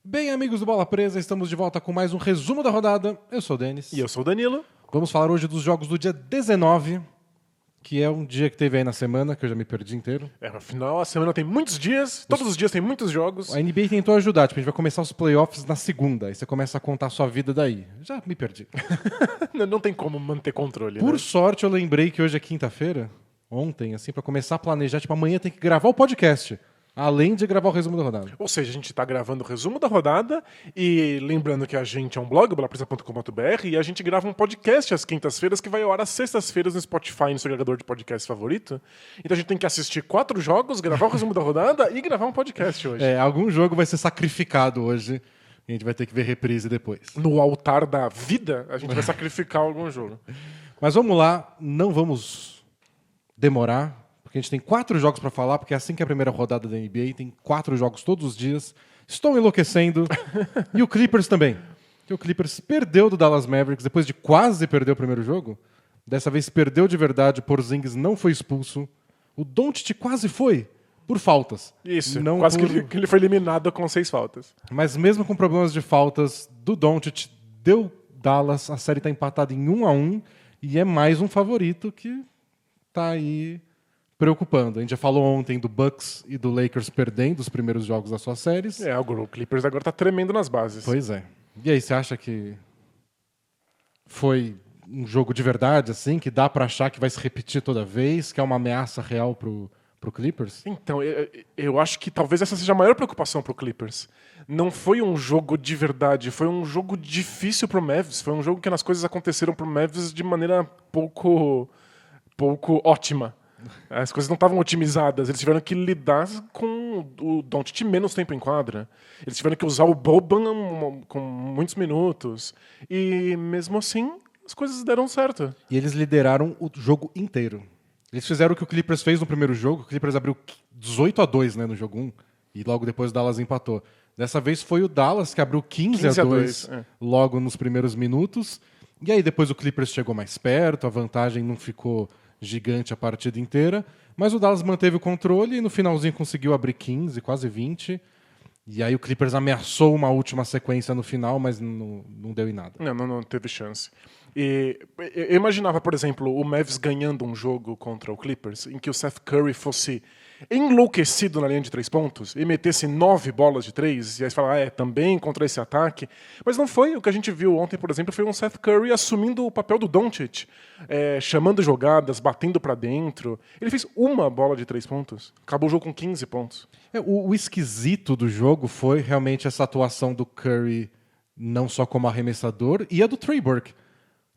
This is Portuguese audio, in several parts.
Bem, amigos do Bola Presa, estamos de volta com mais um resumo da rodada. Eu sou o Denis. E eu sou o Danilo. Vamos falar hoje dos jogos do dia 19, que é um dia que teve aí na semana, que eu já me perdi inteiro. Afinal, a semana tem muitos dias, todos os dias tem muitos jogos. A NBA tentou ajudar, tipo, a gente vai começar os playoffs na segunda, aí você começa a contar a sua vida daí. Já me perdi. Não tem como manter controle, Por né? sorte, eu lembrei que hoje é quinta-feira, ontem, assim, pra começar a planejar, tipo, amanhã tem que gravar o podcast. Além de gravar o resumo da rodada. Ou seja, a gente tá gravando o resumo da rodada e lembrando que a gente é um blog, bolapresa.com.br, e a gente grava um podcast às quintas-feiras que vai ao ar às sextas-feiras no Spotify, no seu agregador de podcast favorito. Então a gente tem que assistir 4 jogos, gravar o resumo da rodada e gravar um podcast hoje. Algum jogo vai ser sacrificado hoje. A gente vai ter que ver reprise depois. No altar da vida, a gente vai sacrificar algum jogo. Mas vamos lá, não vamos demorar, porque a gente tem 4 jogos pra falar, porque é assim que é a primeira rodada da NBA, tem 4 jogos todos os dias. Estou enlouquecendo. E o Clippers também. Porque o Clippers perdeu do Dallas Mavericks depois de quase perder o primeiro jogo. Dessa vez perdeu de verdade, o Porzingis não foi expulso. O Doncic quase foi, por faltas. Isso, Não quase por- que ele foi eliminado com 6 faltas. Mas mesmo com problemas de faltas do Doncic, deu Dallas, a série está empatada em 1-1 e é mais um favorito que tá aí preocupando. A gente já falou ontem do Bucks e do Lakers perdendo os primeiros jogos das suas séries. O Clippers agora tá tremendo nas bases. Pois é. E aí, você acha que foi um jogo de verdade, assim, que dá pra achar que vai se repetir toda vez, que é uma ameaça real pro Clippers? Então, eu acho que talvez essa seja a maior preocupação pro Clippers. Não foi um jogo de verdade, foi um jogo difícil pro Mavs. Foi um jogo que as coisas aconteceram pro Mavs de maneira pouco ótima. As coisas não estavam otimizadas. Eles tiveram que lidar com o Doncic menos tempo em quadra. Eles tiveram que usar o Boban com muitos minutos. E mesmo assim, as coisas deram certo. E eles lideraram o jogo inteiro. Eles fizeram o que o Clippers fez no primeiro jogo. O Clippers abriu 18-2, né, no jogo 1. E logo depois o Dallas empatou. Dessa vez foi o Dallas que abriu 15-2 logo nos primeiros minutos. E aí depois o Clippers chegou mais perto, a vantagem não ficou gigante a partida inteira. Mas o Dallas manteve o controle e no finalzinho conseguiu abrir 15, quase 20. E aí o Clippers ameaçou uma última sequência no final, mas não deu em nada. Não teve chance. E eu imaginava, por exemplo, o Mavs ganhando um jogo contra o Clippers, em que o Seth Curry fosse enlouquecido na linha de 3 pontos e metesse 9 bolas de 3, e aí você fala, também contra esse ataque. Mas não foi. O que a gente viu ontem, por exemplo, foi um Seth Curry assumindo o papel do Doncic, chamando jogadas, batendo pra dentro. Ele fez uma bola de 3 pontos. Acabou o jogo com 15 pontos. O esquisito do jogo foi realmente essa atuação do Curry, não só como arremessador, e a do Trey Burke.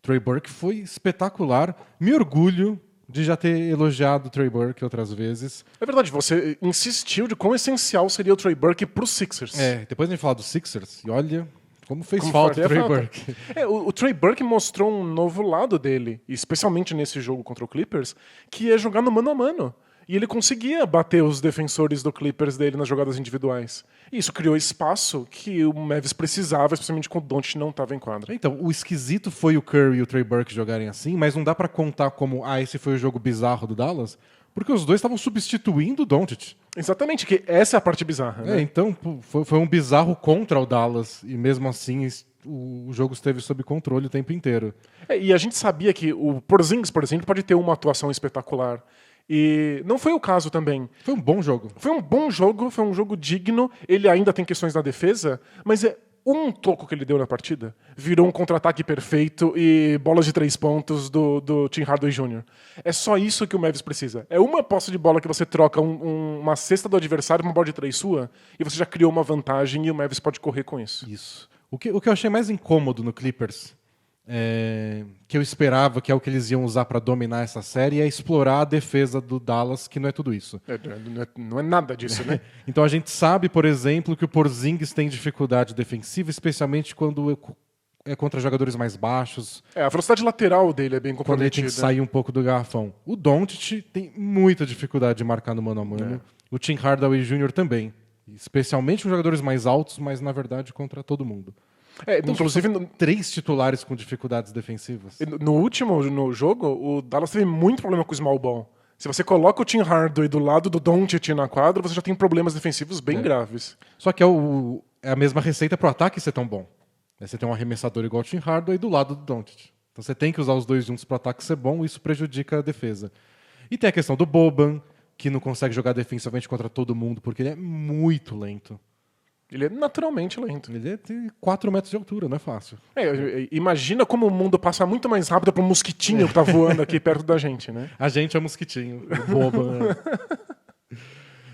Trey Burke foi espetacular. Me orgulho de já ter elogiado o Trey Burke outras vezes. É verdade, você insistiu de quão essencial seria o Trey Burke pros Sixers. Depois a gente falar dos Sixers, e olha como fez Como falta o faria Trey falta. Burke. O Trey Burke mostrou um novo lado dele, especialmente nesse jogo contra o Clippers, que é jogar no mano a mano. E ele conseguia bater os defensores do Clippers dele nas jogadas individuais. E isso criou espaço que o Mavs precisava, especialmente quando o Doncic não estava em quadra. Então, o esquisito foi o Curry e o Trey Burke jogarem assim, mas não dá pra contar como, esse foi o jogo bizarro do Dallas, porque os dois estavam substituindo o Doncic. Exatamente, que essa é a parte bizarra. Né? Então, foi um bizarro contra o Dallas, e mesmo assim o jogo esteve sob controle o tempo inteiro. E a gente sabia que o Porzingis, por exemplo, pode ter uma atuação espetacular. E não foi o caso também. Foi um bom jogo. Foi um bom jogo, foi um jogo digno. Ele ainda tem questões na defesa, mas é um toco que ele deu na partida. Virou um contra-ataque perfeito e bolas de 3 pontos do Tim Hardaway Jr. É só isso que o Mavs precisa. É uma posse de bola que você troca uma cesta do adversário, uma bola de 3 sua, e você já criou uma vantagem e o Mavs pode correr com isso. Isso. O que eu achei mais incômodo no Clippers, que eu esperava, que é o que eles iam usar para dominar essa série, é explorar a defesa do Dallas, que não é tudo isso. Não é nada disso, né? Então a gente sabe, por exemplo, que o Porzingis tem dificuldade defensiva, especialmente quando é contra jogadores mais baixos, A velocidade lateral dele é bem quando ele tem comprometida. que sair um pouco do garrafão. O Doncic tem muita dificuldade de marcar no mano a mano. O Tim Hardaway Jr. também. Especialmente com jogadores mais altos, mas na verdade contra todo mundo. Inclusive, 3 titulares com dificuldades defensivas. no último jogo, o Dallas teve muito problema com o small ball. Se você coloca o Tim Hardaway do lado do Doncic na quadra, você já tem problemas defensivos bem graves. Só que é a mesma receita pro ataque ser tão bom. Você tem um arremessador igual o Tim Hardaway do lado do Doncic. Então você tem que usar os dois juntos pro ataque ser bom, e isso prejudica a defesa. E tem a questão do Boban, que não consegue jogar defensivamente contra todo mundo, porque ele é muito lento. Ele é naturalmente lento. Ele tem 4 metros de altura, não é fácil. Imagina como o mundo passa muito mais rápido para um mosquitinho que tá voando aqui perto da gente, né? A gente é mosquitinho, o Boban.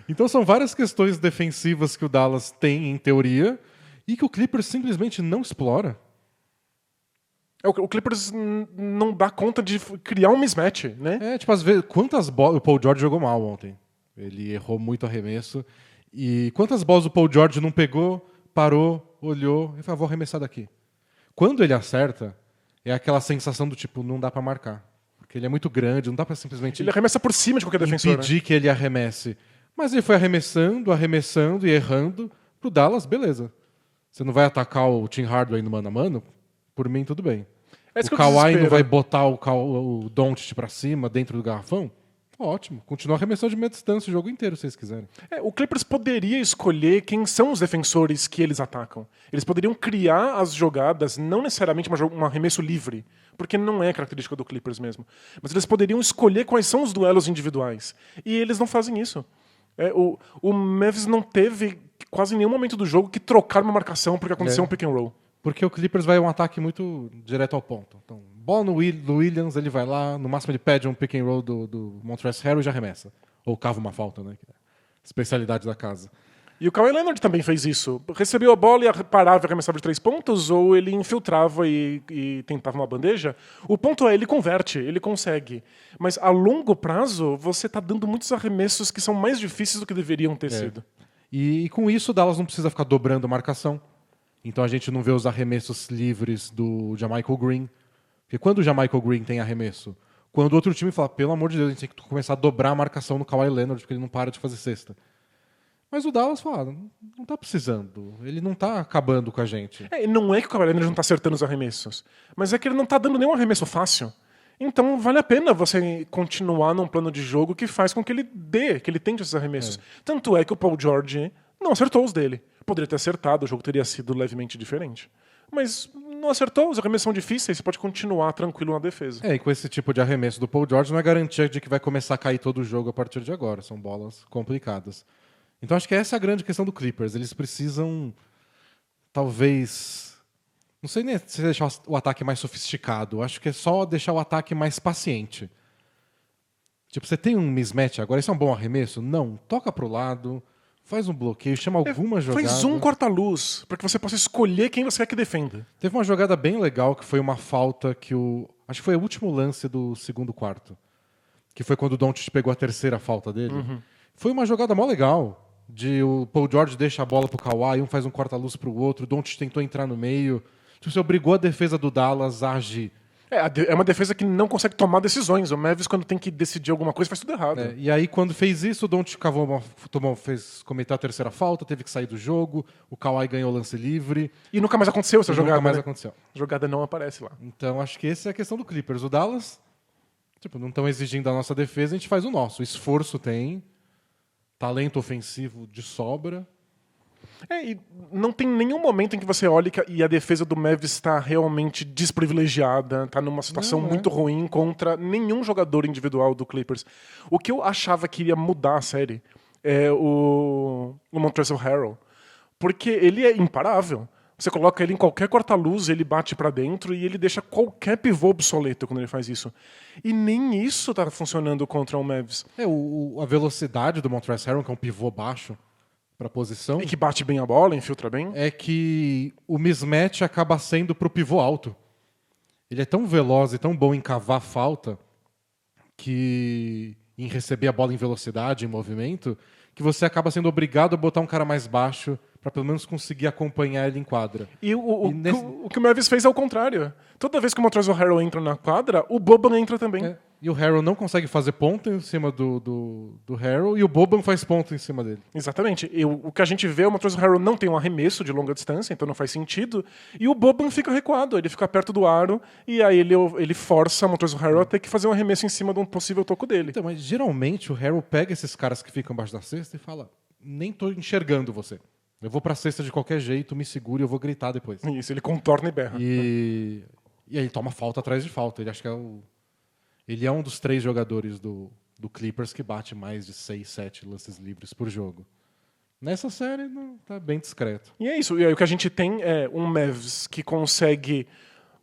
Então são várias questões defensivas que o Dallas tem, em teoria, e que o Clippers simplesmente não explora. O Clippers não dá conta de criar um mismatch, né? Às vezes, quantas bolas... O Paul George jogou mal ontem. Ele errou muito arremesso. E quantas bolas o Paul George não pegou, parou, olhou e falou, vou arremessar daqui. Quando ele acerta, é aquela sensação do tipo, não dá pra marcar. Porque ele é muito grande, não dá pra simplesmente... Ele arremessa por cima de qualquer defensor, impedir que ele arremesse. Mas ele foi arremessando e errando. Pro Dallas, beleza. Você não vai atacar o Tim Hardaway no mano a mano? Por mim, tudo bem. O Kawhi não vai botar o Doncic pra cima, dentro do garrafão? Ótimo. Continua arremessando de meia distância o jogo inteiro, se vocês quiserem. O Clippers poderia escolher quem são os defensores que eles atacam. Eles poderiam criar as jogadas, não necessariamente um arremesso livre, porque não é característica do Clippers mesmo. Mas eles poderiam escolher quais são os duelos individuais. E eles não fazem isso. O Mavs não teve quase nenhum momento do jogo que trocar uma marcação porque aconteceu um pick and roll. Porque o Clippers vai um ataque muito direto ao ponto. Então, bola no Williams, ele vai lá, no máximo ele pede um pick and roll do Montrezl Harrell e já arremessa. Ou cava uma falta, né? Que é a especialidade da casa. E o Kawhi Leonard também fez isso. Recebeu a bola e parava e arremessava de 3 pontos, ou ele infiltrava e tentava uma bandeja. O ponto é, ele converte, ele consegue. Mas a longo prazo, você está dando muitos arremessos que são mais difíceis do que deveriam ter sido. E com isso, o Dallas não precisa ficar dobrando a marcação. Então a gente não vê os arremessos livres do Jamichael Green. Porque quando o Jamichael Green tem arremesso, quando o outro time fala, pelo amor de Deus, a gente tem que começar a dobrar a marcação no Kawhi Leonard, porque ele não para de fazer cesta. Mas o Dallas fala, não tá precisando. Ele não tá acabando com a gente. Não é que o Kawhi Leonard não tá acertando os arremessos, mas é que ele não tá dando nenhum arremesso fácil. Então vale a pena você continuar num plano de jogo que faz com que ele tente esses arremessos. Tanto é que o Paul George não acertou os dele. Poderia ter acertado, o jogo teria sido levemente diferente. Mas não acertou, os arremessos são difíceis, você pode continuar tranquilo na defesa. E com esse tipo de arremesso do Paul George não é garantia de que vai começar a cair todo o jogo a partir de agora. São bolas complicadas. Então acho que essa é a grande questão do Clippers. Eles precisam, talvez... Não sei nem se deixar o ataque mais sofisticado. Acho que é só deixar o ataque mais paciente. Tipo, você tem um mismatch agora, isso é um bom arremesso? Não. Toca pro lado... Faz um bloqueio, chama alguma jogada. Faz um corta-luz, para que você possa escolher quem você quer que defenda. Teve uma jogada bem legal, que foi uma falta que acho que foi o último lance do segundo quarto. Que foi quando o Doncic pegou a terceira falta dele. Foi uma jogada mó legal. O Paul George deixa a bola pro Kawhi, um faz um corta-luz pro outro, o Doncic tentou entrar no meio. Você obrigou a defesa do Dallas a agir. É uma defesa que não consegue tomar decisões. O Mavis, quando tem que decidir alguma coisa, faz tudo errado. E aí, quando fez isso, o Doncic cometeu a terceira falta, teve que sair do jogo, o Kawhi ganhou o lance livre. E nunca mais aconteceu essa jogada. Nunca mais aconteceu. A jogada não aparece lá. Então, acho que essa é a questão do Clippers. O Dallas, não estão exigindo a nossa defesa, a gente faz o nosso. Esforço tem, talento ofensivo de sobra. E não tem nenhum momento em que você olhe e a defesa do Mavis está realmente desprivilegiada, está numa situação muito ruim contra nenhum jogador individual do Clippers. O que eu achava que iria mudar a série é o Montrezl Harrell, porque ele é imparável. Você coloca ele em qualquer corta-luz, ele bate pra dentro e ele deixa qualquer pivô obsoleto quando ele faz isso. E nem isso tá funcionando contra o Mavs. A velocidade do Montrezl Harrell, que é um pivô baixo pra posição... E que bate bem a bola, infiltra bem. É que o mismatch acaba sendo pro pivô alto. Ele é tão veloz e tão bom em cavar falta, em receber a bola em velocidade, em movimento, que você acaba sendo obrigado a botar um cara mais baixo para pelo menos conseguir acompanhar ele em quadra. O que o Mavis fez é o contrário. Toda vez que o Montrezl Harrell entra na quadra, o Boban entra também. E o Harrell não consegue fazer ponto em cima do Harrell e o Boban faz ponto em cima dele. Exatamente. O que a gente vê é o Montrezl Harrell não tem um arremesso de longa distância, então não faz sentido. E o Boban fica recuado, ele fica perto do aro e aí ele força o Montrezl Harrell a ter que fazer um arremesso em cima de um possível toco dele. Então, mas geralmente o Harrell pega esses caras que ficam embaixo da cesta e fala: nem tô enxergando você. Eu vou pra cesta de qualquer jeito, me segura e eu vou gritar depois. Isso, ele contorna e berra. E aí ele toma falta atrás de falta. Ele acho que ele é um dos 3 jogadores do Clippers que bate mais de 6, 7 lances livres por jogo. Nessa série, não, tá bem discreto. E é isso. E aí o que a gente tem é um Mavs que consegue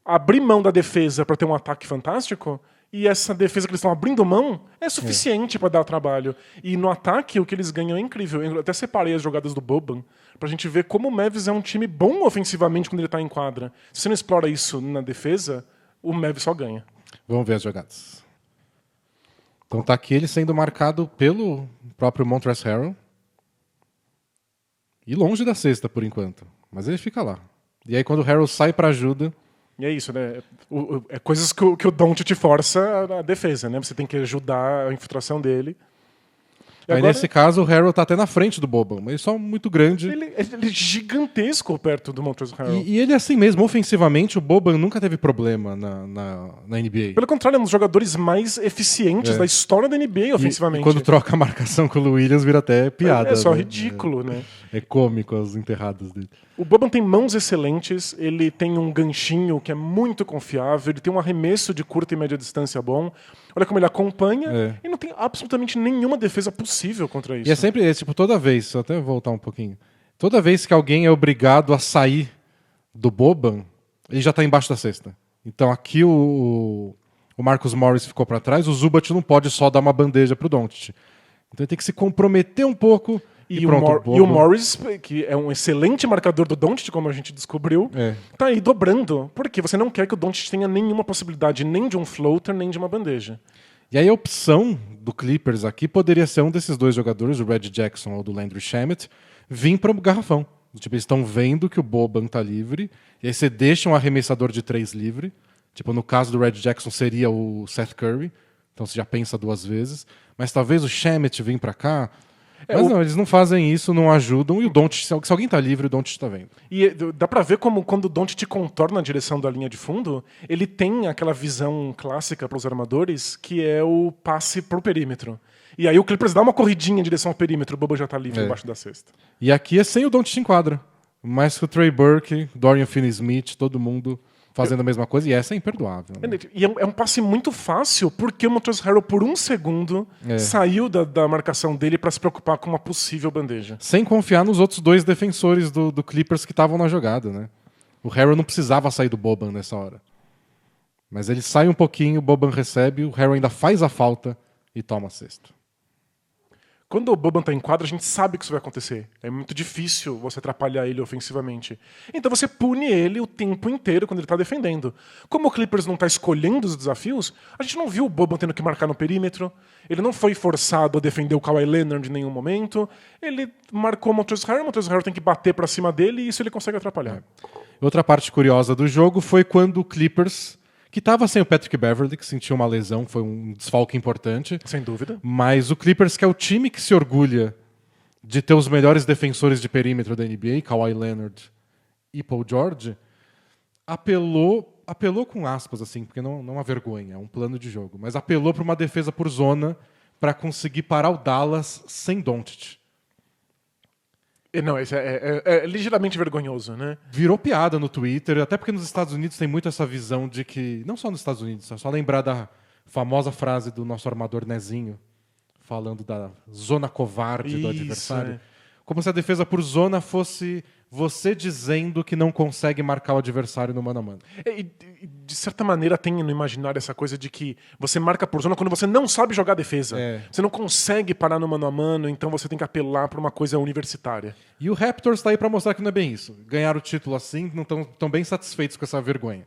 abrir mão da defesa para ter um ataque fantástico, e essa defesa que eles estão abrindo mão é suficiente para dar trabalho. E no ataque, o que eles ganham é incrível. Eu até separei as jogadas do Boban pra gente ver como o Mavs é um time bom ofensivamente quando ele tá em quadra. Se você não explora isso na defesa, o Mavs só ganha. Vamos ver as jogadas. Então tá aqui ele sendo marcado pelo próprio Montrezl Harrell. E longe da cesta, por enquanto. Mas ele fica lá. E aí quando o Harrell sai pra ajuda... E é isso, né? É coisas que o Doncic te força a defesa, né? Você tem que ajudar a infiltração dele. Aí agora, nesse caso, o Harrell tá até na frente do Boban, mas só muito grande. Ele é gigantesco perto do Montrezl Harrell. E ele é assim mesmo, ofensivamente, o Boban nunca teve problema na NBA. Pelo contrário, é um dos jogadores mais eficientes da história da NBA ofensivamente. E quando troca a marcação com o Williams, vira até piada. É só né? ridículo, né? É cômico as enterradas dele. O Boban tem mãos excelentes, ele tem um ganchinho que é muito confiável, ele tem um arremesso de curta e média distância bom. Olha como ele acompanha e não tem absolutamente nenhuma defesa possível contra isso. E é sempre, tipo, toda vez, só até voltar um pouquinho, toda vez que alguém é obrigado a sair do Boban, ele já tá embaixo da cesta. Então aqui o Marcus Morris ficou para trás, o Zubac não pode só dar uma bandeja pro Doncic. Então ele tem que se comprometer um pouco. E o Morris, que é um excelente marcador do Doncic, como a gente descobriu, tá aí dobrando. Porque você não quer que o Doncic tenha nenhuma possibilidade nem de um floater, nem de uma bandeja. E aí a opção do Clippers aqui poderia ser um desses 2 jogadores, o Red Jackson ou do Landry Shamet, vir para o garrafão. Tipo, eles estão vendo que o Boban tá livre, e aí você deixa um arremessador de 3 livre. Tipo, no caso do Red Jackson seria o Seth Curry, então você já pensa 2 vezes. Mas talvez o Shamet vir para cá... Mas não, eles não fazem isso, não ajudam, e o Doncic, se alguém tá livre, o Doncic tá vendo. E dá pra ver como quando o Doncic contorna a direção da linha de fundo, ele tem aquela visão clássica para os armadores, que é o passe pro perímetro. E aí o Clippers dá uma corridinha em direção ao perímetro, o Boban já tá livre embaixo da cesta. E aqui é sem o Doncic em quadra. Mas que o Trey Burke, Dorian Finney-Smith, todo mundo... fazendo a mesma coisa, e essa é imperdoável. Né? E é um passe muito fácil, porque o Montrezl Harrell, por um segundo, saiu da marcação dele para se preocupar com uma possível bandeja. Sem confiar nos outros 2 defensores do Clippers que estavam na jogada. Né? O Harrell não precisava sair do Boban nessa hora. Mas ele sai um pouquinho, o Boban recebe, o Harrell ainda faz a falta e toma a cesta. Quando o Boban tá em quadra, a gente sabe que isso vai acontecer. É muito difícil você atrapalhar ele ofensivamente. Então você pune ele o tempo inteiro quando ele tá defendendo. Como o Clippers não tá escolhendo os desafios, a gente não viu o Boban tendo que marcar no perímetro. Ele não foi forçado a defender o Kawhi Leonard em nenhum momento. Ele marcou o Montrezl Harrell tem que bater pra cima dele e isso ele consegue atrapalhar. Outra parte curiosa do jogo foi quando o Clippers... que estava sem o Patrick Beverley, que sentiu uma lesão, foi um desfalque importante. Sem dúvida. Mas o Clippers, que é o time que se orgulha de ter os melhores defensores de perímetro da NBA, Kawhi Leonard e Paul George, apelou com aspas, assim, porque não é uma vergonha, é um plano de jogo, mas apelou para uma defesa por zona para conseguir parar o Dallas sem Doncic. Não, isso é ligeiramente vergonhoso, né? Virou piada no Twitter, até porque nos Estados Unidos tem muito essa visão de que... Não só nos Estados Unidos, é só lembrar da famosa frase do nosso armador Nezinho, falando da zona covarde do adversário. Como se a defesa por zona fosse você dizendo que não consegue marcar o adversário no mano a mano. De certa maneira tem no imaginário essa coisa de que você marca por zona quando você não sabe jogar defesa. Você não consegue parar no mano a mano, então você tem que apelar para uma coisa universitária. E o Raptors está aí para mostrar que não é bem isso. Ganharam o título assim, não estão bem satisfeitos com essa vergonha.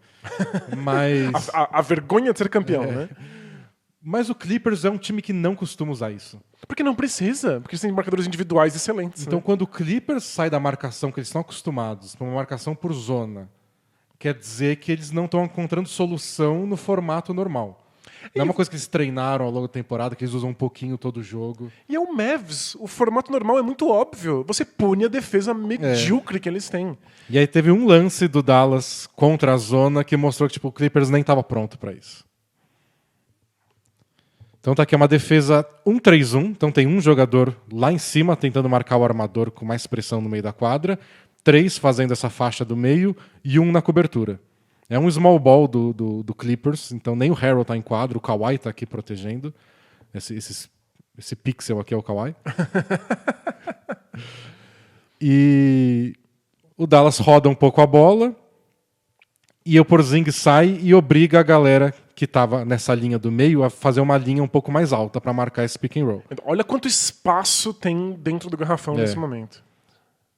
Mas a vergonha de ser campeão, né? Mas o Clippers é um time que não costuma usar isso. Porque não precisa, porque eles têm marcadores individuais excelentes. Então, quando o Clippers sai da marcação que eles estão acostumados para uma marcação por zona, quer dizer que eles não estão encontrando solução no formato normal. Não é uma coisa que eles treinaram ao longo da temporada, que eles usam um pouquinho todo jogo. E é o Mavs. O formato normal é muito óbvio. Você pune a defesa medíocre que eles têm. E aí teve um lance do Dallas contra a zona que mostrou que tipo, o Clippers nem estava pronto para isso. Então tá aqui uma defesa 1-3-1. Então tem um jogador lá em cima tentando marcar o armador com mais pressão no meio da quadra. 3 fazendo essa faixa do meio e 1 na cobertura. É um small ball do Clippers, então nem o Harrell tá em quadro, o Kawhi tá aqui protegendo. Esse pixel aqui é o Kawhi. E o Dallas roda um pouco a bola e o Porzingis sai e obriga a galera que estava nessa linha do meio a fazer uma linha um pouco mais alta para marcar esse pick and roll. Olha quanto espaço tem dentro do garrafão nesse momento.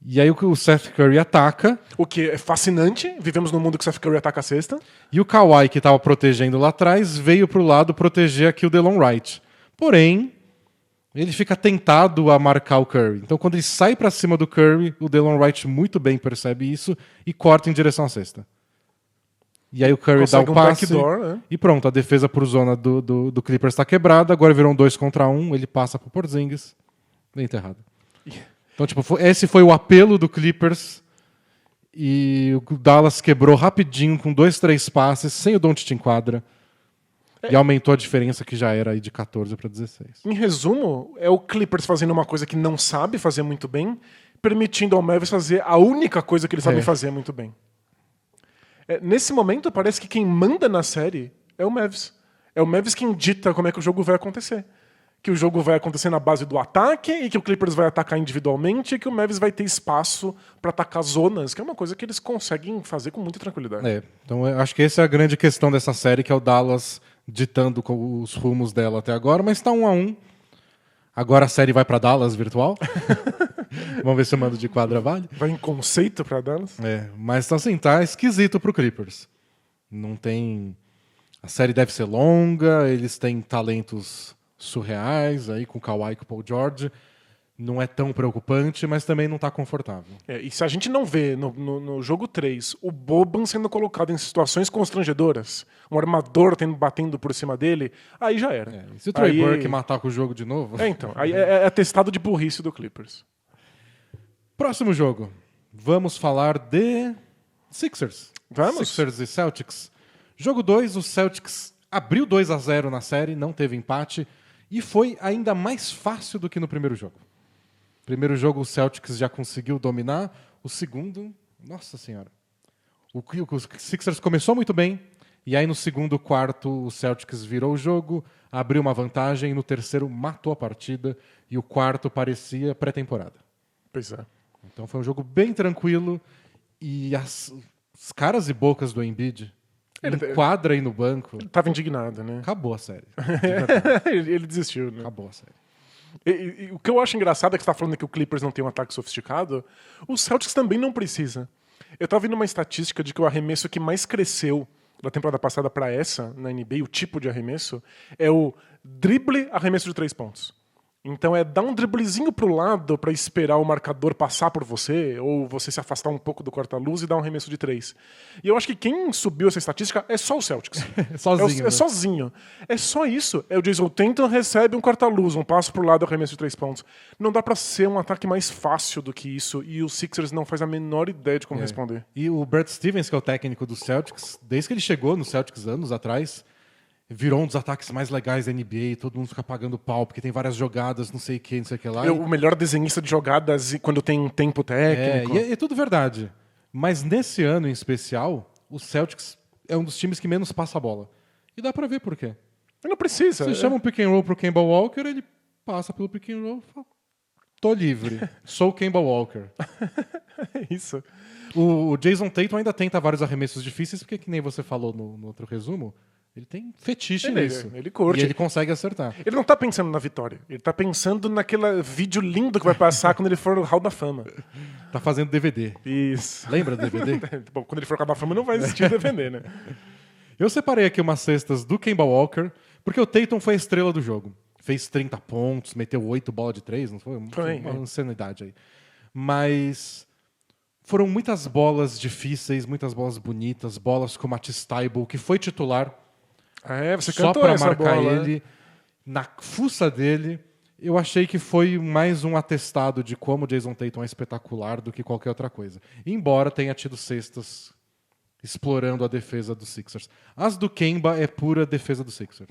E aí o Seth Curry ataca. O que é fascinante. Vivemos num mundo que o Seth Curry ataca a cesta. E o Kawhi, que estava protegendo lá atrás, veio para o lado proteger aqui o Delon Wright. Porém, ele fica tentado a marcar o Curry. Então, quando ele sai para cima do Curry, o Delon Wright muito bem percebe isso e corta em direção à cesta. E aí o Curry dá o passe backdoor, né? E pronto, a defesa por zona do Clippers está quebrada. Agora virou um 2 contra 1, ele passa pro Porzingis. Bem enterrado. Então, tipo, esse foi o apelo do Clippers e o Dallas quebrou rapidinho com 2, 3 passes, sem o Doncic em quadra. E aumentou a diferença que já era aí de 14 para 16. Em resumo, é o Clippers fazendo uma coisa que não sabe fazer muito bem, permitindo ao Mavis fazer a única coisa que eles sabem fazer muito bem. Nesse momento, parece que quem manda na série é o Mavis. É o Mavis quem dita como é que o jogo vai acontecer. Que o jogo vai acontecer na base do ataque e que o Clippers vai atacar individualmente e que o Mavis vai ter espaço para atacar zonas, que é uma coisa que eles conseguem fazer com muita tranquilidade. Então eu acho que essa é a grande questão dessa série, que é o Dallas ditando os rumos dela até agora, mas está 1-1. Agora a série vai para Dallas virtual. Vamos ver se o mando de quadra vale. Vai em conceito para Dallas. Mas assim, tá esquisito pro Clippers. Não tem... A série deve ser longa, eles têm talentos surreais, aí com o Kawhi e com o Paul George. Não é tão preocupante, mas também não está confortável. E se a gente não vê no jogo 3 o Boban sendo colocado em situações constrangedoras, um armador batendo por cima dele, aí já era. E se o Trey Burke matar com o jogo de novo? Então, aí é atestado de burrice do Clippers. Próximo jogo. Vamos falar de Sixers. Vamos. Sixers e Celtics. Jogo 2, o Celtics abriu 2-0 na série, não teve empate. E foi ainda mais fácil do que no primeiro jogo. Primeiro jogo o Celtics já conseguiu dominar. O segundo, nossa senhora. O Sixers começou muito bem. E aí no segundo quarto o Celtics virou o jogo, abriu uma vantagem. E no terceiro matou a partida. E o quarto parecia pré-temporada. Pois é. Então foi um jogo bem tranquilo. E os caras e bocas do Embiid... Em quadra e no banco. Ele tava indignado, né? Acabou a série. Ele desistiu, né? Acabou a série. E o que eu acho engraçado é que você tá falando que o Clippers não tem um ataque sofisticado. O Celtics também não precisa. Eu tava vendo uma estatística de que o arremesso que mais cresceu da temporada passada para essa, na NBA, o tipo de arremesso, é o drible arremesso de 3 pontos. Então é dar um driblezinho pro lado para esperar o marcador passar por você, ou você se afastar um pouco do corta-luz e dar um arremesso de 3. E eu acho que quem subiu essa estatística é só o Celtics. Sozinho. É sozinho. É só isso. É o Jason Tatum recebe um corta-luz, um passo pro lado, arremesso de 3 pontos. Não dá para ser um ataque mais fácil do que isso, e o Sixers não faz a menor ideia de como responder. E o Brad Stevens, que é o técnico do Celtics, desde que ele chegou no Celtics anos atrás, virou um dos ataques mais legais da NBA, todo mundo fica pagando pau, porque tem várias jogadas, não sei o que lá. O melhor desenhista de jogadas quando tem tempo técnico. E é tudo verdade. Mas nesse ano em especial, o Celtics é um dos times que menos passa a bola. E dá pra ver por quê. Ele não precisa. Você chama um pick and roll pro Kemba Walker, ele passa pelo pick and roll e fala, tô livre, sou o Kemba Walker. É isso. O Jason Tatum ainda tenta vários arremessos difíceis, porque que nem você falou no outro resumo, ele tem fetiche nisso. Ele curte. E ele consegue acertar. Ele não tá pensando na vitória. Ele tá pensando naquele vídeo lindo que vai passar quando ele for no Hall da Fama. Tá fazendo DVD. Isso. Lembra do DVD? Bom, quando ele for no Hall da Fama não vai existir DVD, né? Eu separei aqui umas cestas do Kemba Walker, porque o Tatum foi a estrela do jogo. Fez 30 pontos, meteu 8 bolas de 3, não foi? Foi uma insanidade aí. Mas foram muitas bolas difíceis, muitas bolas bonitas, bolas como a Matisse Thybulle, que foi titular. Você só cantou pra essa marcar bola. ele na fuça dele. Eu achei que foi mais um atestado de como o Jason Tatum é espetacular do que qualquer outra coisa. Embora tenha tido cestas explorando a defesa dos Sixers. As do Kemba é pura defesa dos Sixers.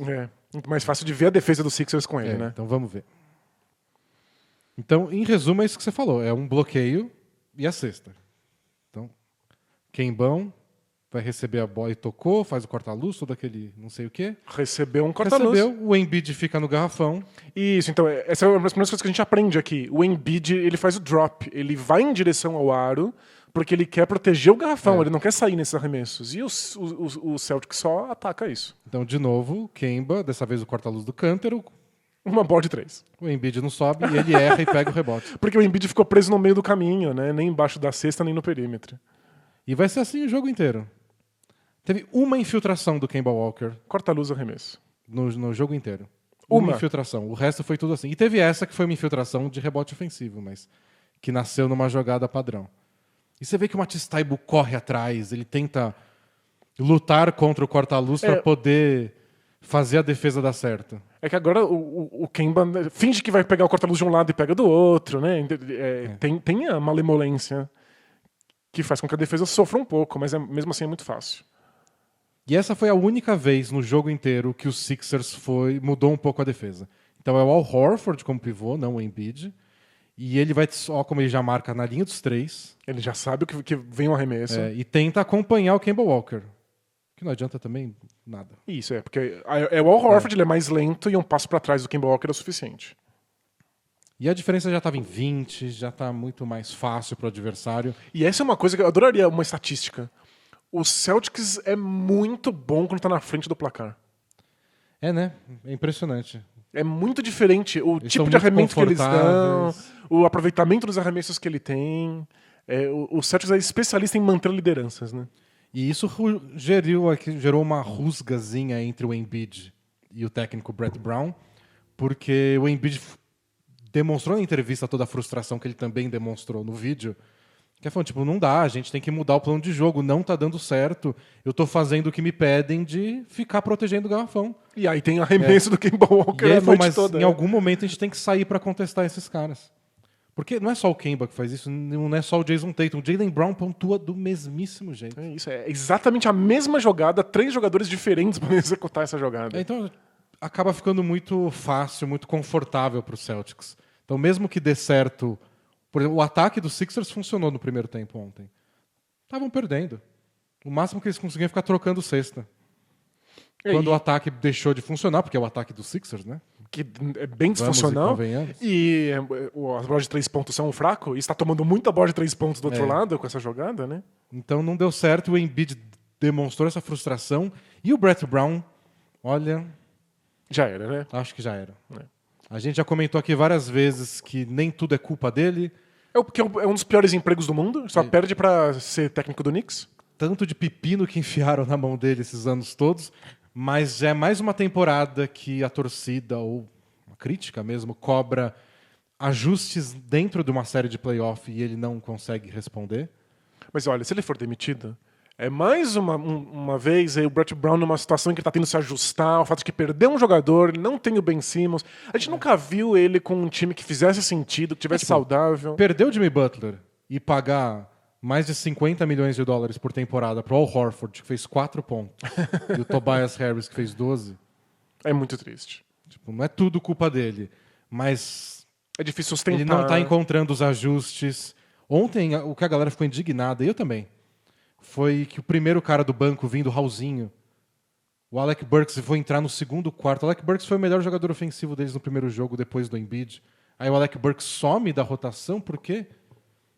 Muito mais fácil de ver a defesa dos Sixers com ele, né? Então vamos ver. Então, em resumo, é isso que você falou. É um bloqueio e a cesta. Então, Kembão vai receber a bola e tocou, faz o corta-luz, todo aquele não sei o quê. Recebeu um corta-luz. Recebeu, o Embiid fica no garrafão. Isso, então, essa é uma das primeiras coisas que a gente aprende aqui. O Embiid, ele faz o drop. Ele vai em direção ao aro porque ele quer proteger o garrafão. Ele não quer sair nesses arremessos. E o Celtic só ataca isso. Então, de novo, Kemba, dessa vez o corta-luz do Cântaro. Uma bola de 3. O Embiid não sobe e ele erra e pega o rebote. Porque o Embiid ficou preso no meio do caminho, né? Nem embaixo da cesta, nem no perímetro. E vai ser assim o jogo inteiro. Teve uma infiltração do Kemba Walker Corta-luz arremesso. no jogo inteiro. Uma infiltração. O resto foi tudo assim. E teve essa que foi uma infiltração de rebote ofensivo, mas que nasceu numa jogada padrão. E você vê que o Matisse Taibo corre atrás, ele tenta lutar contra o corta-luz para poder fazer a defesa dar certo. É que agora o Kemba finge que vai pegar o corta-luz de um lado e pega do outro, né? Tem a malemolência que faz com que a defesa sofra um pouco, mas mesmo assim é muito fácil. E essa foi a única vez no jogo inteiro que o Sixers mudou um pouco a defesa. Então é o Al Horford como pivô, não o Embiid. E ele vai, só como ele já marca na linha dos 3. Ele já sabe que vem um arremesso. E tenta acompanhar o Kemba Walker. Que não adianta também nada. Isso, porque o Al Horford ele é mais lento e um passo para trás do Kemba Walker é o suficiente. E a diferença já estava em 20, já está muito mais fácil para o adversário. E essa é uma coisa que eu adoraria, uma estatística. O Celtics é muito bom quando está na frente do placar. É, né? É impressionante. É muito diferente o Eles tipo são de muito arremesso que eles dão, confortáveis. o aproveitamento dos arremessos que ele tem. O Celtics é especialista em manter lideranças, né? E isso gerou uma rusgazinha entre o Embiid e o técnico Brett Brown, porque o Embiid demonstrou na entrevista toda a frustração que ele também demonstrou no vídeo. Que é falando, tipo, não dá, a gente tem que mudar o plano de jogo, não tá dando certo. Eu tô fazendo o que me pedem de ficar protegendo o garrafão. E aí tem arremesso do Kemba Walker E aí, a noite mas toda. em algum momento a gente tem que sair para contestar esses caras. Porque não é só o Kemba que faz isso, não é só o Jason Tatum. O Jaylen Brown pontua do mesmíssimo jeito. É isso, é exatamente a mesma jogada, 3 jogadores diferentes para executar essa jogada. Então acaba ficando muito fácil, muito confortável para os Celtics. Então mesmo que dê certo... Por exemplo, o ataque dos Sixers funcionou no primeiro tempo ontem. Estavam perdendo. O máximo que eles conseguiam é ficar trocando cesta. Quando o ataque deixou de funcionar, porque é o ataque dos Sixers, né? Que é bem disfuncional. Vamos E as bolas de 3 pontos são um fraco. E está tomando muita bola de 3 pontos do outro lado com essa jogada, né? Então não deu certo. O Embiid demonstrou essa frustração. E o Brett Brown, olha... Já era, né? Acho que já era. A gente já comentou aqui várias vezes que nem tudo é culpa dele. Porque é um dos piores empregos do mundo. Só perde para ser técnico do Knicks. Tanto de pepino que enfiaram na mão dele esses anos todos. Mas já é mais uma temporada que a torcida, ou a crítica mesmo, cobra ajustes dentro de uma série de playoff e ele não consegue responder. Mas olha, se ele for demitido, é mais uma vez aí o Brett Brown numa situação em que ele está tendo que se ajustar ao fato de que perdeu um jogador, ele não tem o Ben Simmons. A gente nunca viu ele com um time que fizesse sentido, que tivesse saudável. Perdeu o Jimmy Butler e pagar mais de 50 milhões de dólares por temporada pro Al Horford, que fez 4 pontos, e o Tobias Harris, que fez 12. É muito triste. Tipo, não é tudo culpa dele, mas é difícil sustentar. Ele não está encontrando os ajustes. Ontem, o que a galera ficou indignada, e eu também, foi que o primeiro cara do banco vindo, o Raulzinho, o Alec Burks foi entrar no segundo quarto. O Alec Burks foi o melhor jogador ofensivo deles no primeiro jogo, depois do Embiid. Aí o Alec Burks some da rotação, por quê?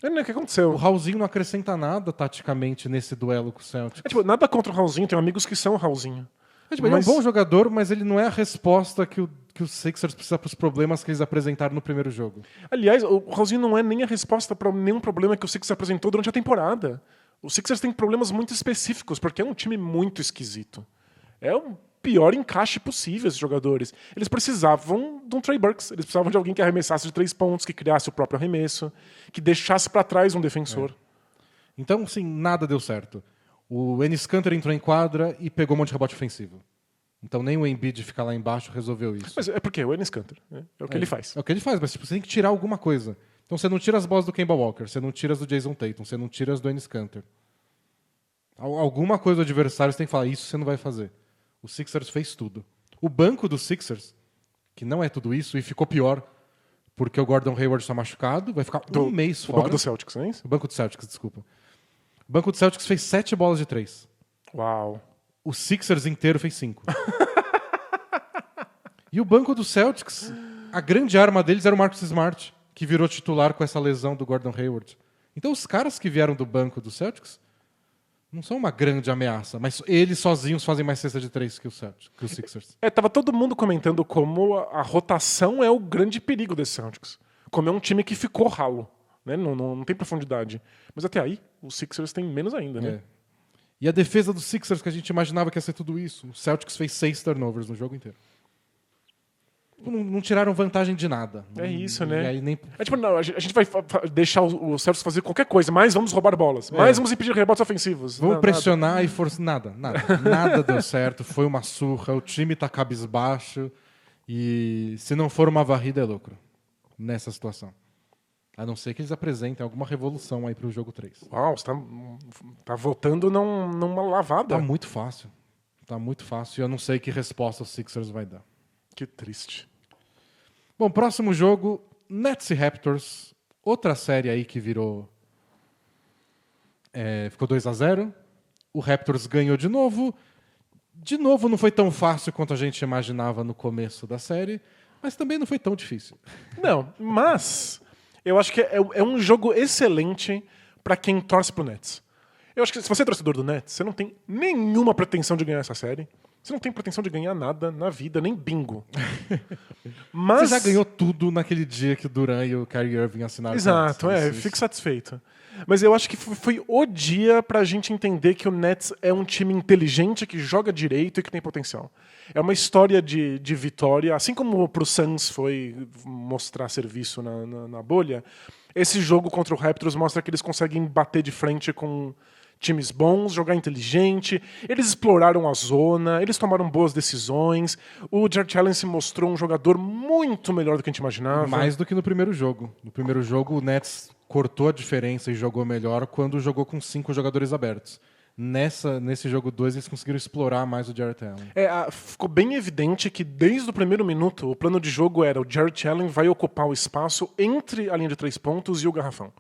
O que aconteceu? O Raulzinho não acrescenta nada taticamente nesse duelo com o Celtics. Nada contra o Raulzinho, tenho amigos que são o Raulzinho. Ele é um bom jogador, mas ele não é a resposta que o Sixers precisa para os problemas que eles apresentaram no primeiro jogo. Aliás, o Raulzinho não é nem a resposta para nenhum problema que o Sixers apresentou durante a temporada. O Sixers tem problemas muito específicos, porque é um time muito esquisito. É o pior encaixe possível, esses jogadores. Eles precisavam de um Trey Burks, eles precisavam de alguém que arremessasse de 3 pontos, que criasse o próprio arremesso, que deixasse para trás um defensor. Então, sim, nada deu certo. O Enes Kanter entrou em quadra e pegou um monte de rebote ofensivo. Então nem o Embiid ficar lá embaixo resolveu isso. Mas é porque o Enes Kanter, né? É o que ele faz. É o que ele faz, mas tipo, você tem que tirar alguma coisa. Então você não tira as bolas do Kemba Walker, você não tira as do Jason Tatum, você não tira as do Enes Kanter. Alguma coisa do adversário você tem que falar, isso você não vai fazer. O Sixers fez tudo. O banco do Sixers, que não é tudo isso, e ficou pior, porque o Gordon Hayward está machucado, vai ficar um mês fora. O banco do Celtics, não é isso? O banco do Celtics, desculpa. O banco do Celtics fez 7 bolas de 3. Uau. O Sixers inteiro fez 5. E o banco do Celtics, a grande arma deles era o Marcus Smart, que virou titular com essa lesão do Gordon Hayward. Então os caras que vieram do banco do Celtics não são uma grande ameaça, mas eles sozinhos fazem mais cesta de 3 que o Sixers. Tava todo mundo comentando como a rotação é o grande perigo desse Celtics. Como é um time que ficou ralo, né? Não tem profundidade. Mas até aí, os Sixers têm menos ainda, né? E a defesa dos Sixers, que a gente imaginava que ia ser tudo isso. O Celtics fez 6 turnovers no jogo inteiro. Não tiraram vantagem de nada. É isso, né? E aí nem... não, a gente vai deixar o Celtics fazer qualquer coisa, mas vamos roubar bolas. Mas vamos impedir rebotes ofensivos. Vamos pressionar e forçar. Nada deu certo. Foi uma surra. O time tá cabisbaixo. E se não for uma varrida, é lucro. Nessa situação. A não ser que eles apresentem alguma revolução aí pro jogo 3. Uau, você tá votando numa lavada. Tá muito fácil. E eu não sei que resposta os Sixers vai dar. Que triste. Bom, próximo jogo, Nets e Raptors. Outra série aí que virou... ficou 2-0. O Raptors ganhou de novo. De novo, não foi tão fácil quanto a gente imaginava no começo da série, mas também não foi tão difícil. Não, mas eu acho que é um jogo excelente para quem torce pro Nets. Eu acho que se você é torcedor do Nets, você não tem nenhuma pretensão de ganhar essa série. Você não tem pretensão de ganhar nada na vida, nem bingo. Mas... Você já ganhou tudo naquele dia que o Durant e o Kyrie Irving assinaram. Exato, fique satisfeito. Mas eu acho que foi o dia pra gente entender que o Nets é um time inteligente, que joga direito e que tem potencial. É uma história de vitória, assim como pro Suns foi mostrar serviço na bolha, esse jogo contra o Raptors mostra que eles conseguem bater de frente com times bons, jogar inteligente, eles exploraram a zona, eles tomaram boas decisões. O Jarrett Allen se mostrou um jogador muito melhor do que a gente imaginava. Mais do que no primeiro jogo. No primeiro jogo, o Nets cortou a diferença e jogou melhor quando jogou com 5 jogadores abertos. Nesse jogo 2, eles conseguiram explorar mais o Jarrett Allen. Ficou bem evidente que desde o primeiro minuto, o plano de jogo era o Jarrett Allen vai ocupar o espaço entre a linha de 3 pontos e o garrafão.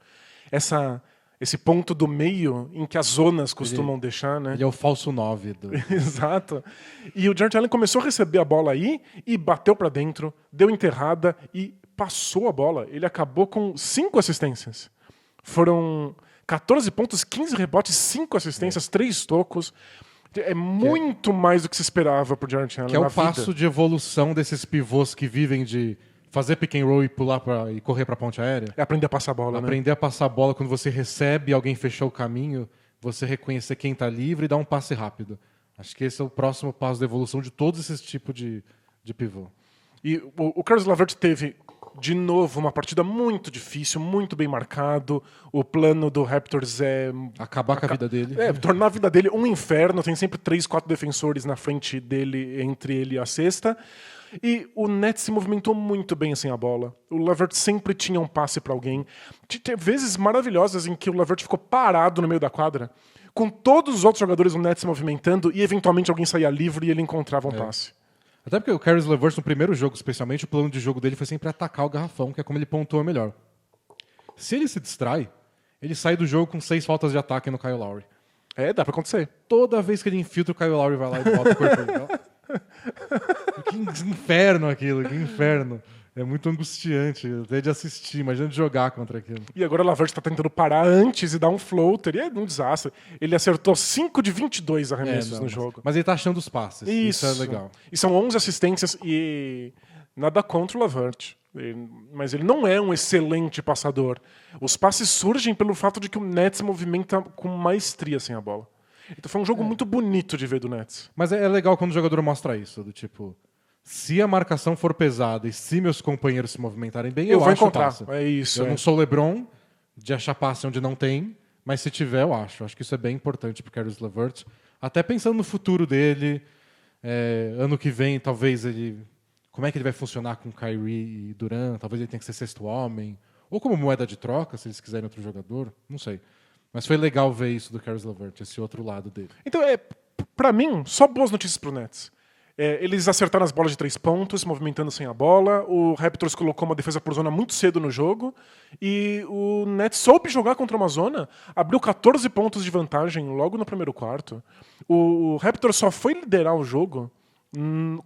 Esse ponto do meio em que as zonas costumam deixar, né? Ele é o falso 9. Exato. E o Jarrett Allen começou a receber a bola aí e bateu pra dentro, deu enterrada e passou a bola. Ele acabou com 5 assistências. Foram 14 pontos, 15 rebotes, 5 assistências, 3 tocos. É muito mais do que se esperava pro Jarrett Allen. Que é o passo de evolução desses pivôs que vivem de fazer pick and roll e pular e correr para a ponte aérea. É aprender a passar a bola, Aprender a passar a bola quando você recebe e alguém fechou o caminho, você reconhecer quem está livre e dar um passe rápido. Acho que esse é o próximo passo da evolução de todos esses tipos de pivô. E o Caris LeVert teve, de novo, uma partida muito difícil, muito bem marcado. O plano do Raptors é... acabar com a vida dele. Tornar a vida dele um inferno. Tem sempre 3, 4 defensores na frente dele, entre ele e a cesta. E o Nets se movimentou muito bem sem a bola. O LeVert sempre tinha um passe para alguém. Teve vezes maravilhosas em que o LeVert ficou parado no meio da quadra, com todos os outros jogadores do Nets se movimentando, e eventualmente alguém saía livre e ele encontrava um passe. Até porque o Caris LeVert, no primeiro jogo especialmente, o plano de jogo dele foi sempre atacar o garrafão, que é como ele pontua melhor. Se ele se distrai, ele sai do jogo com 6 faltas de ataque no Kyle Lowry. Dá pra acontecer. Toda vez que ele infiltra, o Kyle Lowry vai lá e bota o corpo. Que inferno aquilo, que inferno. É muito angustiante até de assistir, imagina de jogar contra aquilo. E agora o LeVert está tentando parar antes e dar um floater, e é um desastre. Ele acertou 5 de 22 arremessos no jogo. Mas ele tá achando os passes, isso é legal. E são 11 assistências e nada contra o LeVert. Mas ele não é um excelente passador. Os passes surgem pelo fato de que o Nets se movimenta com maestria sem a bola. Então foi um jogo muito bonito de ver do Nets. Mas é legal quando o jogador mostra isso, do tipo, se a marcação for pesada e se meus companheiros se movimentarem bem, eu vou acho encontrar. Passe. É isso. Eu não sou LeBron de achar passe onde não tem, mas se tiver, eu acho. Acho que isso é bem importante pro Caris LeVert. Até pensando no futuro dele, Ano que vem, talvez ele... Como é que ele vai funcionar com Kyrie e Durant? Talvez ele tenha que ser sexto homem. Ou como moeda de troca, se eles quiserem outro jogador. Não sei. Mas foi legal ver isso do Caris LeVert, esse outro lado dele. Então, pra mim, só boas notícias pro Nets. Eles acertaram as bolas de 3 pontos, movimentando sem a bola. O Raptors colocou uma defesa por zona muito cedo no jogo. E o Nets soube jogar contra uma zona, abriu 14 pontos de vantagem logo no primeiro quarto. O Raptors só foi liderar o jogo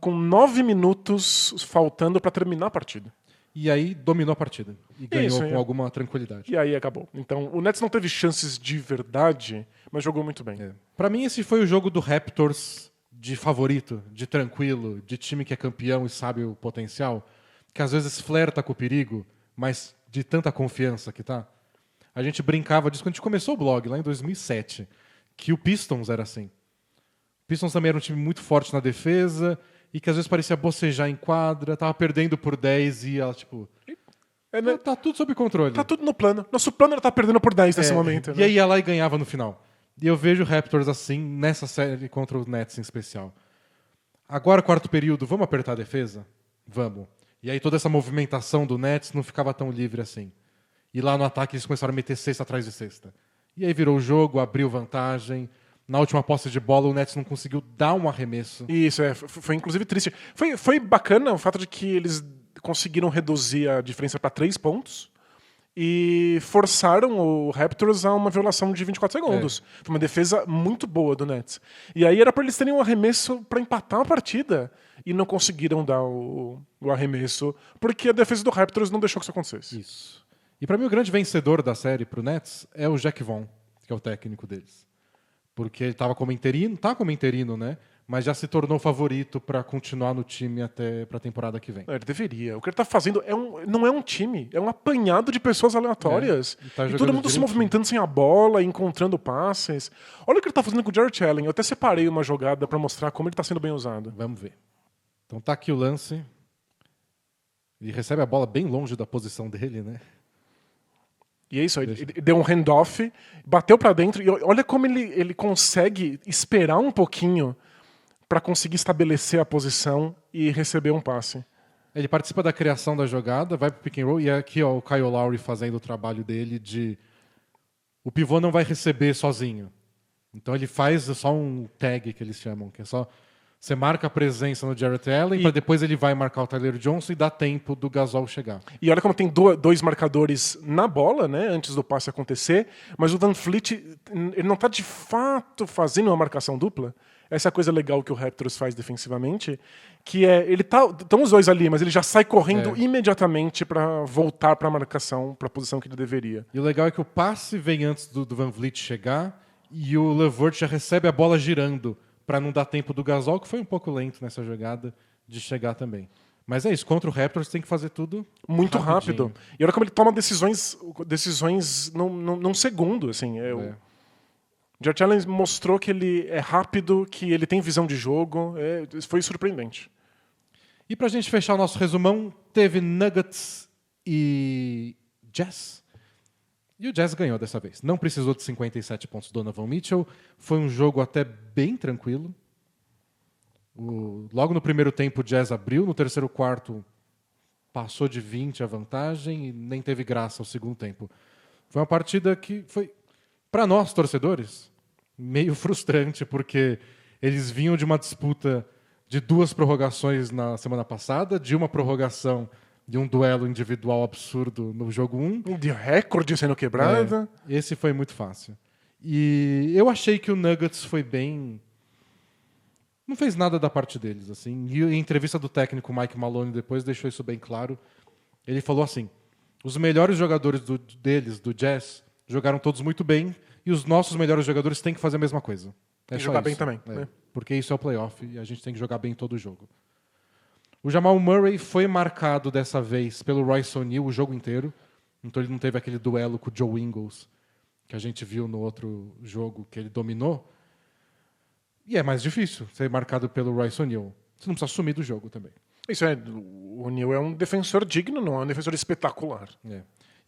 com 9 minutos faltando para terminar a partida. E aí dominou a partida. E ganhou com alguma tranquilidade. E aí acabou. Então o Nets não teve chances de verdade, mas jogou muito bem. Para mim, esse foi o jogo do Raptors de favorito, de tranquilo, de time que é campeão e sabe o potencial, que às vezes flerta com o perigo, mas de tanta confiança que tá. A gente brincava disso quando a gente começou o blog, lá em 2007, que o Pistons era assim. O Pistons também era um time muito forte na defesa e que às vezes parecia bocejar em quadra, tava perdendo por 10 e ela, tipo... Tá tudo sob controle. Tá tudo no plano. Nosso plano era estar perdendo por 10 nesse momento. E aí ia lá e ganhava no final. E eu vejo o Raptors assim, nessa série contra o Nets em especial. Agora, quarto período, vamos apertar a defesa? Vamos. E aí toda essa movimentação do Nets não ficava tão livre assim. E lá no ataque eles começaram a meter cesta atrás de cesta. E aí virou o jogo, abriu vantagem. Na última posse de bola, o Nets não conseguiu dar um arremesso. Isso, foi inclusive triste. Foi bacana o fato de que eles conseguiram reduzir a diferença para 3 pontos. E forçaram o Raptors a uma violação de 24 segundos. Foi uma defesa muito boa do Nets. E aí era para eles terem um arremesso para empatar a partida. E não conseguiram dar o arremesso, porque a defesa do Raptors não deixou que isso acontecesse. Isso. E para mim o grande vencedor da série pro Nets é o Jack Vaughn, que é o técnico deles. Porque ele estava como interino, né? Mas já se tornou favorito para continuar no time até para a temporada que vem. Ele deveria. O que ele está fazendo não é um time, é um apanhado de pessoas aleatórias. E todo mundo se movimentando sem a bola, encontrando passes. Olha o que ele está fazendo com o Jarrett Allen. Eu até separei uma jogada para mostrar como ele está sendo bem usado. Vamos ver. Então tá aqui o lance. Ele recebe a bola bem longe da posição dele, né? E é isso, ele deu um handoff, bateu para dentro e olha como ele consegue esperar um pouquinho para conseguir estabelecer a posição e receber um passe. Ele participa da criação da jogada, vai pro pick and roll, e aqui ó, o Kyle Lowry fazendo o trabalho dele de... O pivô não vai receber sozinho. Então ele faz só um tag, que eles chamam, que é só... Você marca a presença no Jarrett Allen, para depois ele vai marcar o Tyler Johnson e dá tempo do Gasol chegar. E olha como tem dois marcadores na bola, né, antes do passe acontecer, mas o Van Fleet ele não está de fato fazendo uma marcação dupla. Essa é a coisa legal que o Raptors faz defensivamente, que estão os dois ali, mas ele já sai correndo imediatamente para voltar para a marcação, para a posição que ele deveria. E o legal é que o passe vem antes do Van Vliet chegar e o LeVert já recebe a bola girando para não dar tempo do Gasol, que foi um pouco lento nessa jogada, de chegar também. Mas é isso, contra o Raptors tem que fazer tudo muito rápido. E olha como ele toma decisões num segundo, assim. Jarrett Allen mostrou que ele é rápido, que ele tem visão de jogo. Foi surpreendente. E pra gente fechar o nosso resumão, teve Nuggets e Jazz. E o Jazz ganhou dessa vez. Não precisou de 57 pontos do Donovan Mitchell. Foi um jogo até bem tranquilo. Logo no primeiro tempo o Jazz abriu. No terceiro quarto passou de 20 a vantagem e nem teve graça ao segundo tempo. Foi uma partida que foi, para nós, torcedores, meio frustrante, porque eles vinham de uma disputa de 2 prorrogações na semana passada, de uma prorrogação de um duelo individual absurdo no jogo 1. De recorde sendo quebrado. Esse foi muito fácil. E eu achei que o Nuggets foi bem... Não fez nada da parte deles, assim. E a entrevista do técnico Mike Maloney depois deixou isso bem claro. Ele falou assim, os melhores jogadores deles, do Jazz, jogaram todos muito bem e os nossos melhores jogadores têm que fazer a mesma coisa. E jogar bem também. Porque isso é o playoff e a gente tem que jogar bem todo o jogo. O Jamal Murray foi marcado dessa vez pelo Royce O'Neal o jogo inteiro. Então ele não teve aquele duelo com o Joe Ingles que a gente viu no outro jogo que ele dominou. E é mais difícil ser marcado pelo Royce O'Neal. Você não precisa sumir do jogo também. O O'Neal é um defensor digno, não é um defensor espetacular.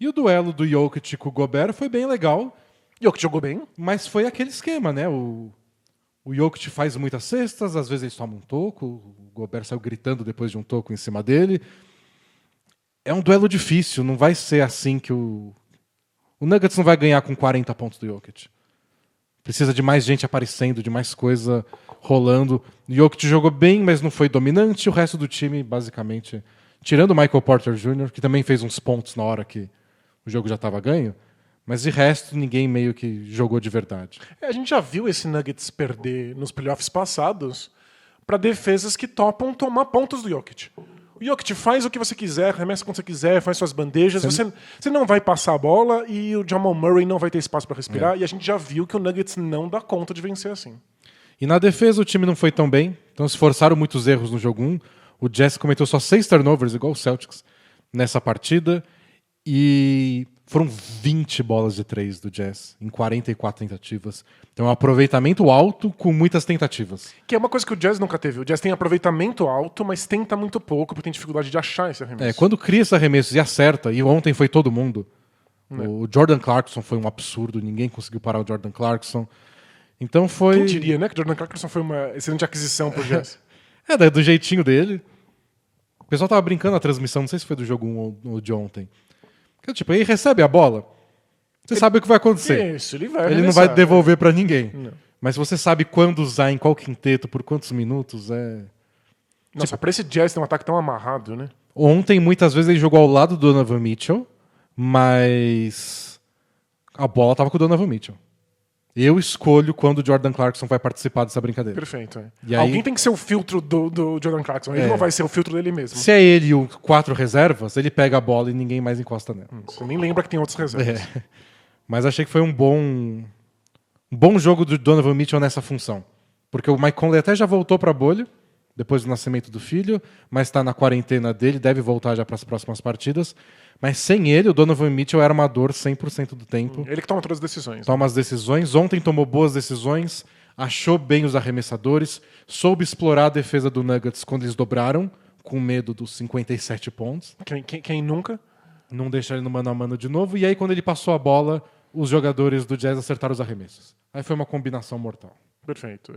E o duelo do Jokic com o Gobert foi bem legal. Jokic jogou bem. Mas foi aquele esquema, né? O O Jokic faz muitas cestas, às vezes ele toma um toco, o Gobert saiu gritando depois de um toco em cima dele. É um duelo difícil, não vai ser assim que o Nuggets não vai ganhar com 40 pontos do Jokic. Precisa de mais gente aparecendo, de mais coisa rolando. O Jokic jogou bem, mas não foi dominante. O resto do time, basicamente, tirando o Michael Porter Jr., que também fez uns pontos na hora que o jogo já estava ganho, mas de resto, ninguém meio que jogou de verdade. A gente já viu esse Nuggets perder nos playoffs passados para defesas que topam tomar pontos do Jokic. O Jokic faz o que você quiser, arremessa quando você quiser, faz suas bandejas, você não vai passar a bola e o Jamal Murray não vai ter espaço para respirar, e a gente já viu que o Nuggets não dá conta de vencer assim. E na defesa o time não foi tão bem, então se forçaram muitos erros no jogo 1. O Jazz cometeu só 6 turnovers, igual o Celtics, nessa partida, e foram 20 bolas de 3 do Jazz, em 44 tentativas. Então é um aproveitamento alto com muitas tentativas. Que é uma coisa que o Jazz nunca teve. O Jazz tem aproveitamento alto, mas tenta muito pouco, porque tem dificuldade de achar esse arremesso. Quando cria esse arremesso e acerta, e ontem foi todo mundo, o Jordan Clarkson foi um absurdo, ninguém conseguiu parar o Jordan Clarkson. Então foi... Quem diria, né, que o Jordan Clarkson foi uma excelente aquisição pro Jazz. Do jeitinho dele. O pessoal tava brincando na transmissão, não sei se foi do jogo 1 ou de ontem. Que, tipo, ele recebe a bola, você sabe o que vai acontecer. Isso, ele vai Ele não vai devolver pra ninguém. Não. Mas você sabe quando usar, em qual quinteto, por quantos minutos, Nossa, pra esse Jazz tem um ataque tão amarrado, né? Ontem, muitas vezes, ele jogou ao lado do Donovan Mitchell, mas a bola tava com o Donovan Mitchell. Eu escolho quando o Jordan Clarkson vai participar dessa brincadeira. Perfeito. E Alguém aí... tem que ser o filtro do Jordan Clarkson. Ele não vai ser o filtro dele mesmo. Se é ele e os 4 reservas, ele pega a bola e ninguém mais encosta nela. Você nem lembra que tem outros reservas. Mas achei que foi um bom jogo do Donovan Mitchell nessa função. Porque o Mike Conley até já voltou para a bolha, depois do nascimento do filho, mas está na quarentena dele, deve voltar já para as próximas partidas. Mas sem ele, o Donovan Mitchell é armador 100% do tempo. Ele que toma todas as decisões. Toma as decisões. Ontem tomou boas decisões, achou bem os arremessadores, soube explorar a defesa do Nuggets quando eles dobraram, com medo dos 57 pontos. Quem nunca? Não deixar ele no mano a mano de novo. E aí, quando ele passou a bola, os jogadores do Jazz acertaram os arremessos. Aí foi uma combinação mortal. Perfeito.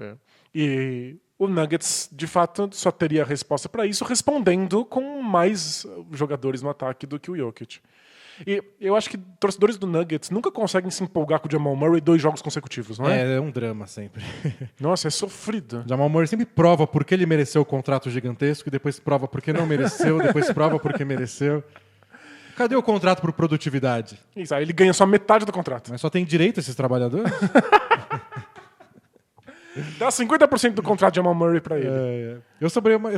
E o Nuggets, de fato, só teria a resposta para isso respondendo com mais jogadores no ataque do que o Jokic. E eu acho que torcedores do Nuggets nunca conseguem se empolgar com o Jamal Murray 2 jogos consecutivos, não é? É um drama sempre. Nossa, é sofrido. Jamal Murray sempre prova porque ele mereceu o contrato gigantesco, e depois prova porque não mereceu, depois prova porque mereceu. Cadê o contrato por produtividade? Isso, aí ele ganha só metade do contrato. Mas só tem direito esses trabalhadores? Dá 50% do contrato de Jamal Murray pra ele. Eu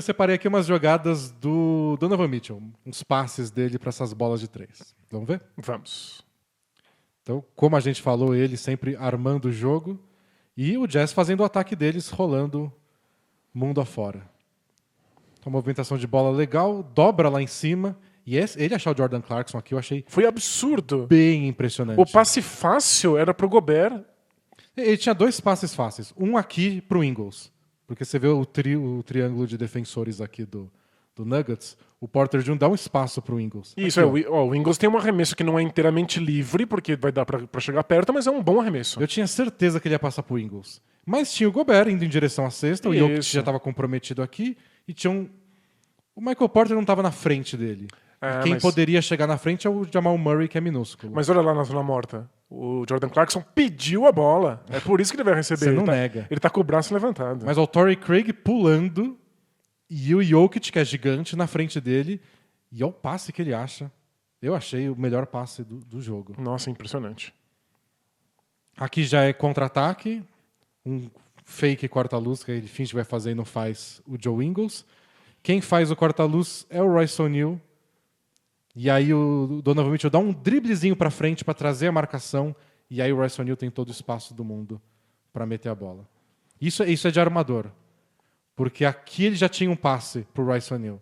separei aqui umas jogadas do Donovan Mitchell, uns passes dele para essas bolas de 3. Vamos ver? Vamos. Então, como a gente falou, ele sempre armando o jogo e o Jazz fazendo o ataque deles, rolando mundo afora. Então, movimentação de bola legal, dobra lá em cima. E ele achar o Jordan Clarkson aqui, eu achei... Foi absurdo. Bem impressionante. O passe fácil era pro Gobert. Ele tinha 2 passes fáceis. Um aqui pro Ingles. Porque você vê o triângulo de defensores aqui do Nuggets. O Porter Jr. dá um espaço pro Ingles. Isso, aqui, o Ingles tem um arremesso que não é inteiramente livre, porque vai dar pra chegar perto, mas é um bom arremesso. Eu tinha certeza que ele ia passar pro Ingles. Mas tinha o Gobert indo em direção à cesta. O Jokic já estava comprometido aqui. E tinha o Michael Porter não estava na frente dele. Quem poderia chegar na frente é o Jamal Murray, que é minúsculo. Mas olha lá na zona morta. O Jordan Clarkson pediu a bola. É por isso que ele vai receber. Você não nega. Ele tá com o braço levantado. Mas o Torrey Craig pulando e o Jokic, que é gigante, na frente dele. E olha o passe que ele acha. Eu achei o melhor passe do jogo. Nossa, impressionante. Aqui já é contra-ataque. Um fake corta-luz que ele finge que vai fazer e não faz o Joe Ingles. Quem faz o corta-luz é o Royce O'Neal. E aí o Donovan Mitchell dá um driblezinho para frente para trazer a marcação. E aí o Royce O'Neal tem todo o espaço do mundo para meter a bola. Isso é de armador. Porque aqui ele já tinha um passe pro Royce O'Neal.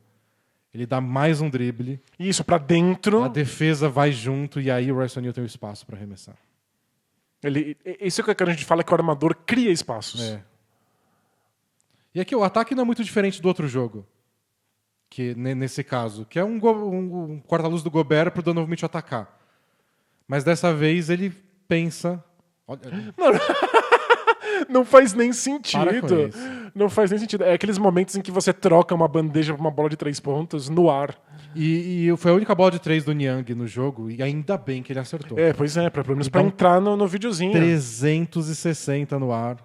Ele dá mais um drible. Isso, para dentro. A defesa vai junto e aí o Royce O'Neal tem o espaço para arremessar. Isso é o que a gente fala, que o armador cria espaços. E aqui o ataque não é muito diferente do outro jogo. Que, nesse caso, que é um corta-luz do Gobert para o Donovan Mitchell atacar. Mas dessa vez ele pensa... Olha... Não faz nem Para sentido. com isso. Não faz nem sentido. É aqueles momentos em que você troca uma bandeja por uma bola de 3 pontos no ar. E foi a única bola de 3 do Niang no jogo, e ainda bem que ele acertou. Pois é, pelo menos Então, pra entrar no videozinho. 360 no ar.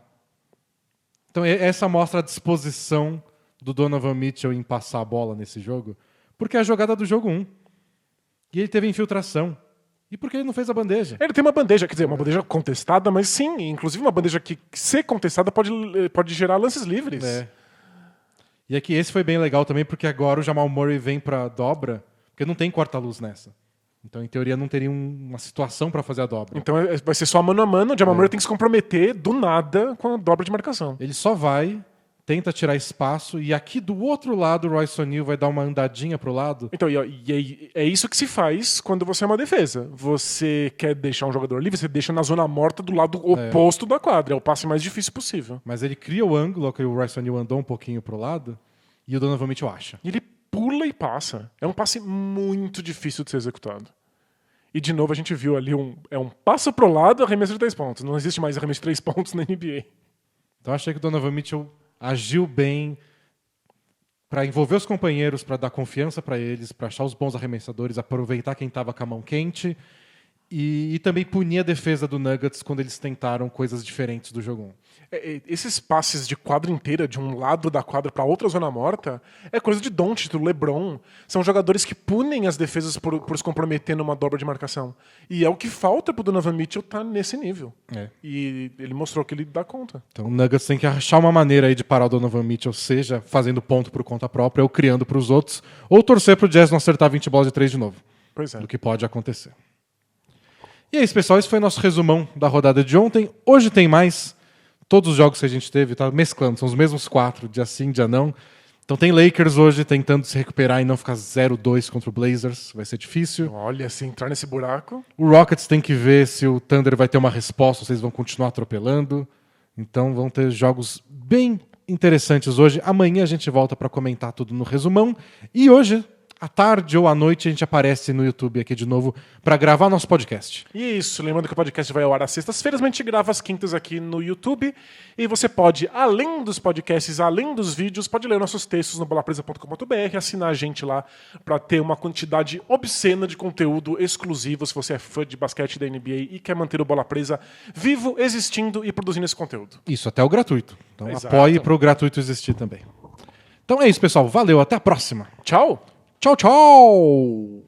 Então, essa mostra a disposição do Donovan Mitchell em passar a bola nesse jogo, porque é a jogada do jogo 1. E ele teve infiltração. E por que ele não fez a bandeja? Ele tem uma bandeja, quer dizer, uma bandeja contestada, mas sim, inclusive uma bandeja que, ser contestada, pode gerar lances livres. É. E aqui esse foi bem legal também, porque agora o Jamal Murray vem pra dobra, porque não tem corta-luz nessa. Então, em teoria, não teria uma situação pra fazer a dobra. Então vai ser só mano a mano, o Jamal Murray tem que se comprometer do nada com a dobra de marcação. Ele só vai, tenta tirar espaço, e aqui do outro lado o Royce O'Neal vai dar uma andadinha pro lado. Então, é isso que se faz quando você é uma defesa. Você quer deixar um jogador livre, você deixa na zona morta do lado oposto da quadra. É o passe mais difícil possível. Mas ele cria o ângulo, que o Royce O'Neal andou um pouquinho pro lado, e o Donovan Mitchell acha. E ele pula e passa. É um passe muito difícil de ser executado. E, de novo, a gente viu ali um passo pro lado, arremesso de 3 pontos. Não existe mais arremesso de 3 pontos na NBA. Então, achei que o Donovan Mitchell agiu bem para envolver os companheiros, para dar confiança para eles, para achar os bons arremessadores, aproveitar quem estava com a mão quente e também punir a defesa do Nuggets quando eles tentaram coisas diferentes do jogo 1. Esses passes de quadra inteira, de um lado da quadra para outra zona morta, é coisa de Doncic, do LeBron. São jogadores que punem as defesas por se comprometer numa dobra de marcação. E é o que falta pro Donovan Mitchell estar nesse nível. E ele mostrou que ele dá conta. Então o Nuggets tem que achar uma maneira aí de parar o Donovan Mitchell, seja fazendo ponto por conta própria, ou criando para os outros, ou torcer pro Jazz não acertar 20 bolas de 3 de novo. Pois é. Do que pode acontecer. E é isso, pessoal. Esse foi nosso resumão da rodada de ontem. Hoje tem mais. Todos os jogos que a gente teve, tá mesclando. São os mesmos 4, dia sim, dia não. Então tem Lakers hoje tentando se recuperar e não ficar 0-2 contra o Blazers. Vai ser difícil. Olha, se entrar nesse buraco... O Rockets tem que ver se o Thunder vai ter uma resposta, se eles vão continuar atropelando. Então vão ter jogos bem interessantes hoje. Amanhã a gente volta para comentar tudo no resumão. E hoje, à tarde ou à noite, a gente aparece no YouTube aqui de novo para gravar nosso podcast. Isso, lembrando que o podcast vai ao ar às sextas-feiras, mas a gente grava às quintas aqui no YouTube. E você pode, além dos podcasts, além dos vídeos, pode ler nossos textos no bolapresa.com.br, assinar a gente lá para ter uma quantidade obscena de conteúdo exclusivo se você é fã de basquete da NBA e quer manter o Bola Presa vivo, existindo e produzindo esse conteúdo. Isso, até o gratuito. Então Exato. apoie para o gratuito existir também. Então é isso, pessoal. Valeu, até a próxima. Tchau! Tchau, tchau!